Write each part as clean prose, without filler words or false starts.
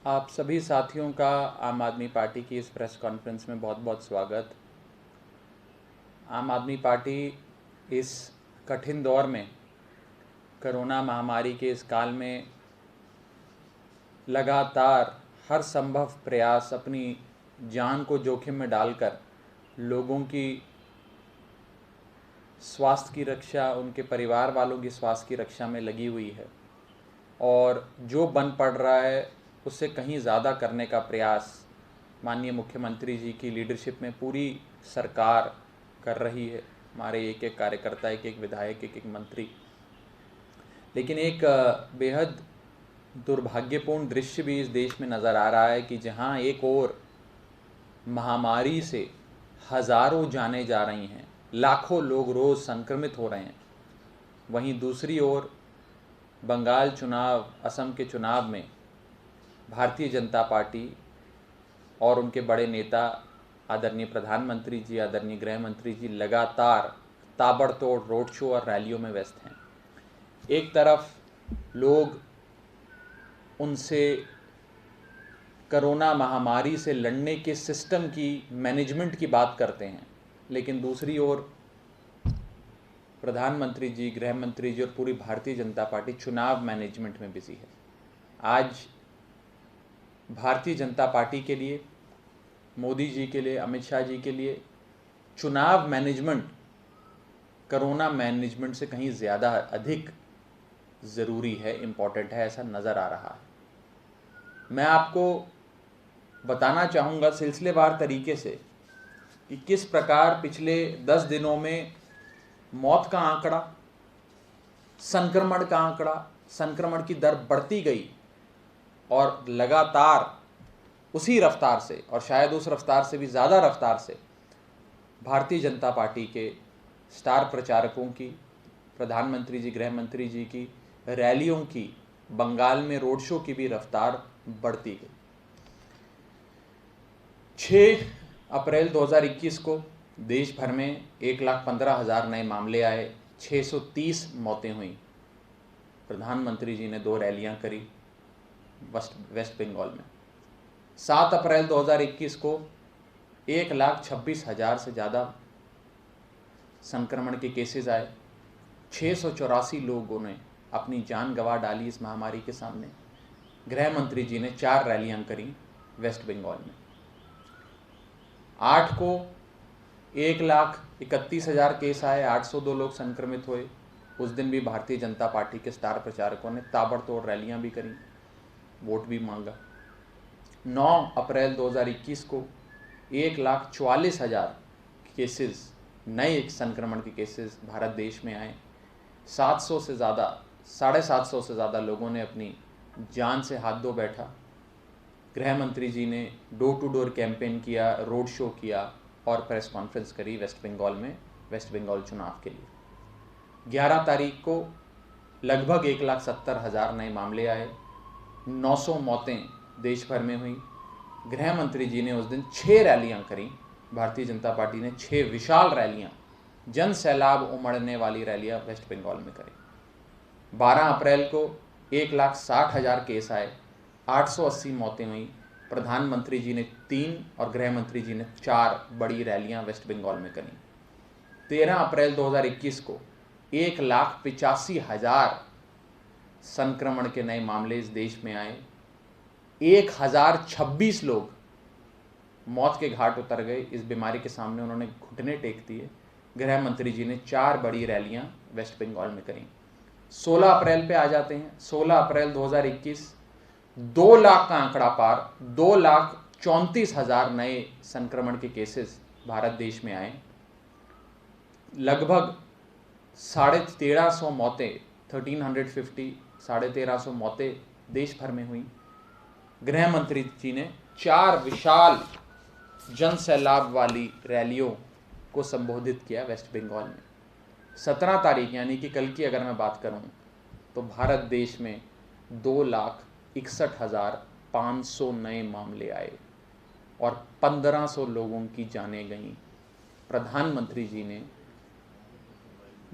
आप सभी साथियों का आम आदमी पार्टी की इस प्रेस कॉन्फ्रेंस में बहुत बहुत स्वागत। आम आदमी पार्टी इस कठिन दौर में, कोरोना महामारी के इस काल में लगातार हर संभव प्रयास अपनी जान को जोखिम में डालकर लोगों की स्वास्थ्य की रक्षा, उनके परिवार वालों की स्वास्थ्य की रक्षा में लगी हुई है और जो बन पड़ रहा है उससे कहीं ज़्यादा करने का प्रयास माननीय मुख्यमंत्री जी की लीडरशिप में पूरी सरकार कर रही है। हमारे एक एक कार्यकर्ता, एक एक विधायक, एक एक मंत्री। लेकिन एक बेहद दुर्भाग्यपूर्ण दृश्य भी इस देश में नज़र आ रहा है कि जहां एक ओर महामारी से हज़ारों जानें जा रही हैं, लाखों लोग रोज़ संक्रमित हो रहे हैं, वहीं दूसरी ओर बंगाल चुनाव, असम के चुनाव में भारतीय जनता पार्टी और उनके बड़े नेता आदरणीय प्रधानमंत्री जी, आदरणीय गृह मंत्री जी लगातार ताबड़तोड़ रोड शो और रैलियों में व्यस्त हैं। एक तरफ लोग उनसे कोरोना महामारी से लड़ने के सिस्टम की, मैनेजमेंट की बात करते हैं, लेकिन दूसरी ओर प्रधानमंत्री जी, गृह मंत्री जी और पूरी भारतीय जनता पार्टी चुनाव मैनेजमेंट में बिजी है। आज भारतीय जनता पार्टी के लिए, मोदी जी के लिए, अमित शाह जी के लिए चुनाव मैनेजमेंट कोरोना मैनेजमेंट से कहीं ज़्यादा अधिक ज़रूरी है, इम्पॉर्टेंट है, ऐसा नज़र आ रहा है। मैं आपको बताना चाहूँगा सिलसिलेवार तरीके से कि किस प्रकार पिछले 10 दिनों में मौत का आंकड़ा, संक्रमण का आंकड़ा, संक्रमण की दर बढ़ती गई और लगातार उसी रफ्तार से और शायद उस रफ्तार से भी ज़्यादा रफ्तार से भारतीय जनता पार्टी के स्टार प्रचारकों की, प्रधानमंत्री जी, गृह मंत्री जी की रैलियों की, बंगाल में रोड शो की भी रफ्तार बढ़ती गई। 6 अप्रैल 2021 को देश भर में 1,15,000 नए मामले आए, 630 मौतें हुई। प्रधानमंत्री जी ने 2 रैलियां करी वेस्ट बंगाल में। 7 अप्रैल 2021 को 1,26,000 से ज़्यादा संक्रमण के केसेस आए। 684 लोगों ने अपनी जान गंवा डाली इस महामारी के सामने। गृह मंत्री जी ने 4 रैलियां करी वेस्ट बंगाल में। 8 को 1,31,000 केस आए, 802 लोग संक्रमित हुए। उस दिन भी भारतीय जनता पार्टी के स्टार प्रचारकों ने ताबड़तोड़ रैलियां भी करी, वोट भी मांगा। 9 अप्रैल 2021 को 1,44,000 केसेस, नए संक्रमण के केसेस भारत देश में आए। 700 से ज़्यादा, 750 से ज़्यादा लोगों ने अपनी जान से हाथ धो बैठा। गृह मंत्री जी ने डोर टू डोर कैंपेन किया, रोड शो किया और प्रेस कॉन्फ्रेंस करी वेस्ट बंगाल में, वेस्ट बंगाल चुनाव के लिए। 11 तारीख को लगभग 1,70,000 नए मामले आए, 900 मौतें देश भर में हुई। गृह मंत्री जी ने उस दिन 6 रैलियां करी। भारतीय जनता पार्टी ने 6 विशाल रैलियां, जन सैलाब उमड़ने वाली रैलियां वेस्ट बंगाल में करी। 12 अप्रैल को 1,60,000 केस आए, 880 मौतें हुई। प्रधानमंत्री जी ने 3 और गृह मंत्री जी ने 4 बड़ी रैलियां वेस्ट बंगाल में करी। 13 अप्रैल 2021 को 1,85,000 संक्रमण के नए मामले इस देश में आए। 1,026 लोग मौत के घाट उतर गए। इस बीमारी के सामने उन्होंने घुटने टेक दिए। गृह मंत्री जी ने 4 बड़ी रैलियां वेस्ट बंगाल में करी। 16 अप्रैल पे आ जाते हैं। 16 अप्रैल 2021 2 लाख का आंकड़ा पार, 2,34,000 नए संक्रमण के केसेस भारत देश में आए। लगभग 1,350 मौतें, 1,350, 1,350 मौतें देश भर में हुई। गृह मंत्री जी ने 4 विशाल जन सैलाब वाली रैलियों को संबोधित किया वेस्ट बंगाल में। 17 तारीख यानी कि कल की अगर मैं बात करूं तो भारत देश में 2,61,500 नए मामले आए और 1,500 लोगों की जानें गईं। प्रधानमंत्री जी ने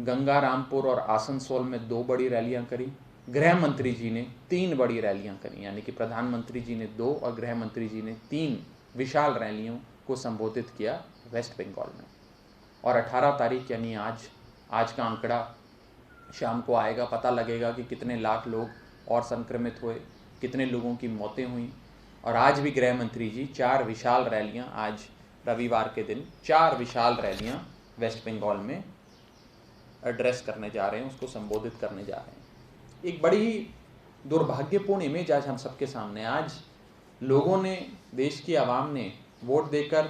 गंगारामपुर और आसनसोल में 2 बड़ी रैलियां करी। गृह मंत्री जी ने 3 बड़ी रैलियां करी, यानी कि प्रधानमंत्री जी ने 2 और गृह मंत्री जी ने 3 विशाल रैलियों को संबोधित किया वेस्ट बंगाल में। और 18 तारीख यानी आज का आंकड़ा शाम को आएगा, पता लगेगा कि कितने लाख लोग और संक्रमित हुए, कितने लोगों की मौतें हुई। और आज भी गृह मंत्री जी 4 विशाल रैलियां, आज रविवार के दिन 4 विशाल रैलियां वेस्ट बंगाल में एड्रेस करने जा रहे हैं, उसको संबोधित करने जा रहे हैं। एक बड़ी दुर्भाग्यपूर्ण इमेज आज हम सबके सामने। आज लोगों ने, देश की आवाम ने वोट देकर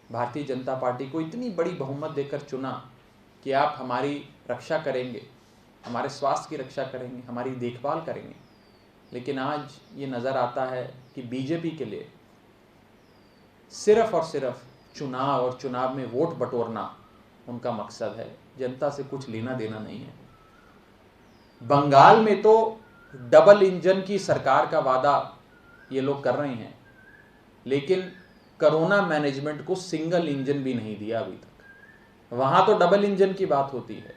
भारतीय जनता पार्टी को इतनी बड़ी बहुमत देकर चुना कि आप हमारी रक्षा करेंगे, हमारे स्वास्थ्य की रक्षा करेंगे, हमारी देखभाल करेंगे। लेकिन आज ये नज़र आता है कि बीजेपी के लिए सिर्फ और सिर्फ चुनाव और चुनाव में वोट बटोरना उनका मकसद है, जनता से कुछ लेना देना नहीं है। बंगाल में तो डबल इंजन की सरकार का वादा ये लोग कर रहे हैं, लेकिन कोरोना मैनेजमेंट को सिंगल इंजन भी नहीं दिया अभी तक। वहाँ तो डबल इंजन की बात होती है,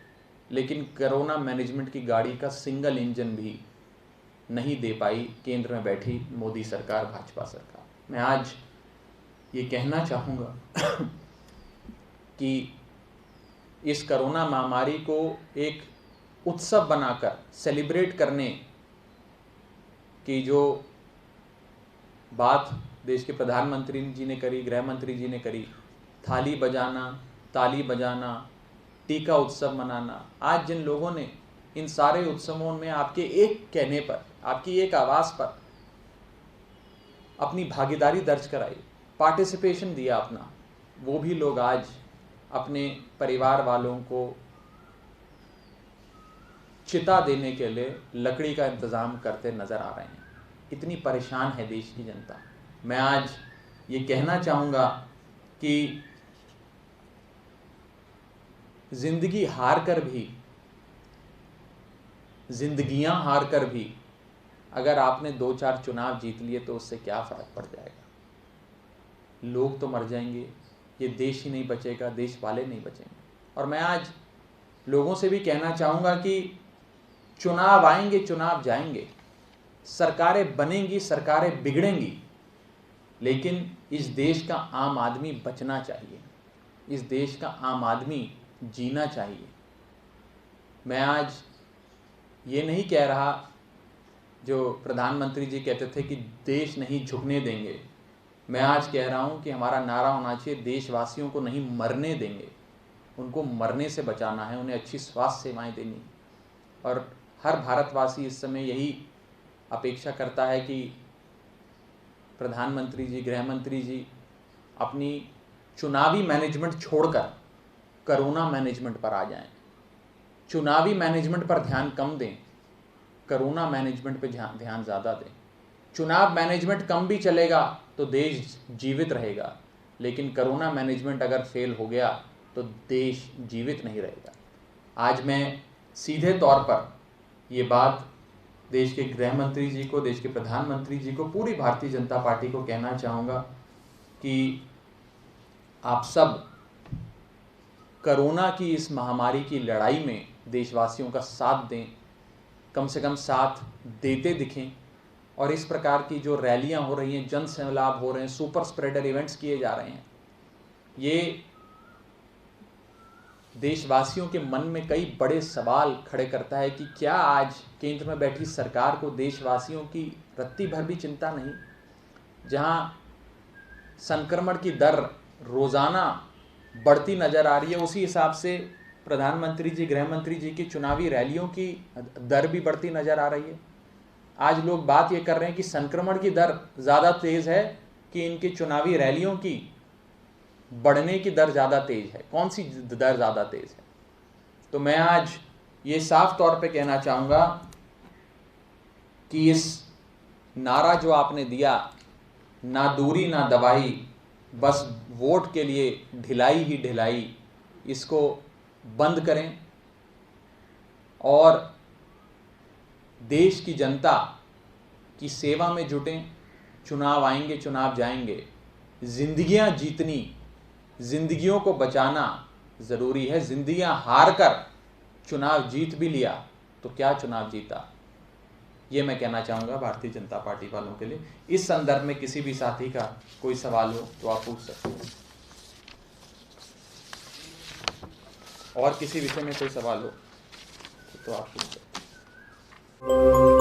लेकिन कोरोना मैनेजमेंट की गाड़ी का सिंगल इंजन भी नहीं दे पाई केंद्र में बैठी मोदी सरकार, भाजपा सरकार। मैं आज ये कहना चाहूँगा कि इस कोरोना महामारी को एक उत्सव बनाकर सेलिब्रेट करने की जो बात देश के प्रधानमंत्री जी ने करी, गृह मंत्री जी ने करी, थाली बजाना, ताली बजाना, टीका उत्सव मनाना, आज जिन लोगों ने इन सारे उत्सवों में आपके एक कहने पर, आपकी एक आवाज़ पर अपनी भागीदारी दर्ज कराई, पार्टिसिपेशन दिया अपना, वो भी लोग आज अपने परिवार वालों को चिता देने के लिए लकड़ी का इंतज़ाम करते नज़र आ रहे हैं। इतनी परेशान है देश की जनता। मैं आज ये कहना चाहूँगा कि ज़िंदगी हार कर भी, ज़िंदगियाँ हार कर भी अगर आपने 2-4 चुनाव जीत लिए तो उससे क्या फ़र्क पड़ जाएगा। लोग तो मर जाएंगे, ये देश ही नहीं बचेगा, देश वाले नहीं बचेंगे। और मैं आज लोगों से भी कहना चाहूँगा कि चुनाव आएंगे, चुनाव जाएंगे, सरकारें बनेंगी, सरकारें बिगड़ेंगी, लेकिन इस देश का आम आदमी बचना चाहिए, इस देश का आम आदमी जीना चाहिए। मैं आज ये नहीं कह रहा जो प्रधानमंत्री जी कहते थे कि देश नहीं झुकने देंगे। मैं आज कह रहा हूँ कि हमारा नारा होना चाहिए, देशवासियों को नहीं मरने देंगे, उनको मरने से बचाना है, उन्हें अच्छी स्वास्थ्य सेवाएं देनी। और हर भारतवासी इस समय यही अपेक्षा करता है कि प्रधानमंत्री जी, गृह मंत्री जी अपनी चुनावी मैनेजमेंट छोड़कर कोरोना मैनेजमेंट पर आ जाएं। चुनावी मैनेजमेंट पर ध्यान कम दें, कोरोना मैनेजमेंट पर ध्यान ज़्यादा दें। चुनाव मैनेजमेंट कम भी चलेगा तो देश जीवित रहेगा, लेकिन कोरोना मैनेजमेंट अगर फेल हो गया तो देश जीवित नहीं रहेगा। आज मैं सीधे तौर पर ये बात देश के गृह मंत्री जी को, देश के प्रधानमंत्री जी को, पूरी भारतीय जनता पार्टी को कहना चाहूँगा कि आप सब कोरोना की इस महामारी की लड़ाई में देशवासियों का साथ दें, कम से कम साथ देते दिखें। और इस प्रकार की जो रैलियां हो रही हैं, जन सैलाब हो रहे हैं, सुपर स्प्रेडर इवेंट्स किए जा रहे हैं, ये देशवासियों के मन में कई बड़े सवाल खड़े करता है कि क्या आज केंद्र में बैठी सरकार को देशवासियों की रत्ती भर भी चिंता नहीं। जहां संक्रमण की दर रोज़ाना बढ़ती नज़र आ रही है, उसी हिसाब से प्रधानमंत्री जी, गृह मंत्री जी की चुनावी रैलियों की दर भी बढ़ती नज़र आ रही है। आज लोग बात ये कर रहे हैं कि संक्रमण की दर ज़्यादा तेज़ है कि इनकी चुनावी रैलियों की बढ़ने की दर ज़्यादा तेज़ है। कौन सी दर ज़्यादा तेज़ है? तो मैं आज ये साफ तौर पे कहना चाहूँगा कि इस नारा जो आपने दिया, ना दूरी ना दवाई, बस वोट के लिए ढिलाई ही ढिलाई, इसको बंद करें और देश की जनता की सेवा में जुटें। चुनाव आएंगे, चुनाव जाएंगे, जिंदगियां जीतनी, जिंदगियों को बचाना ज़रूरी है। जिंदगियां हार कर चुनाव जीत भी लिया तो क्या चुनाव जीता, ये मैं कहना चाहूँगा भारतीय जनता पार्टी वालों के लिए। इस संदर्भ में किसी भी साथी का कोई सवाल हो तो आप पूछ सकते हैं, और किसी विषय में कोई सवाल हो तो आप पूछ सकते हैं।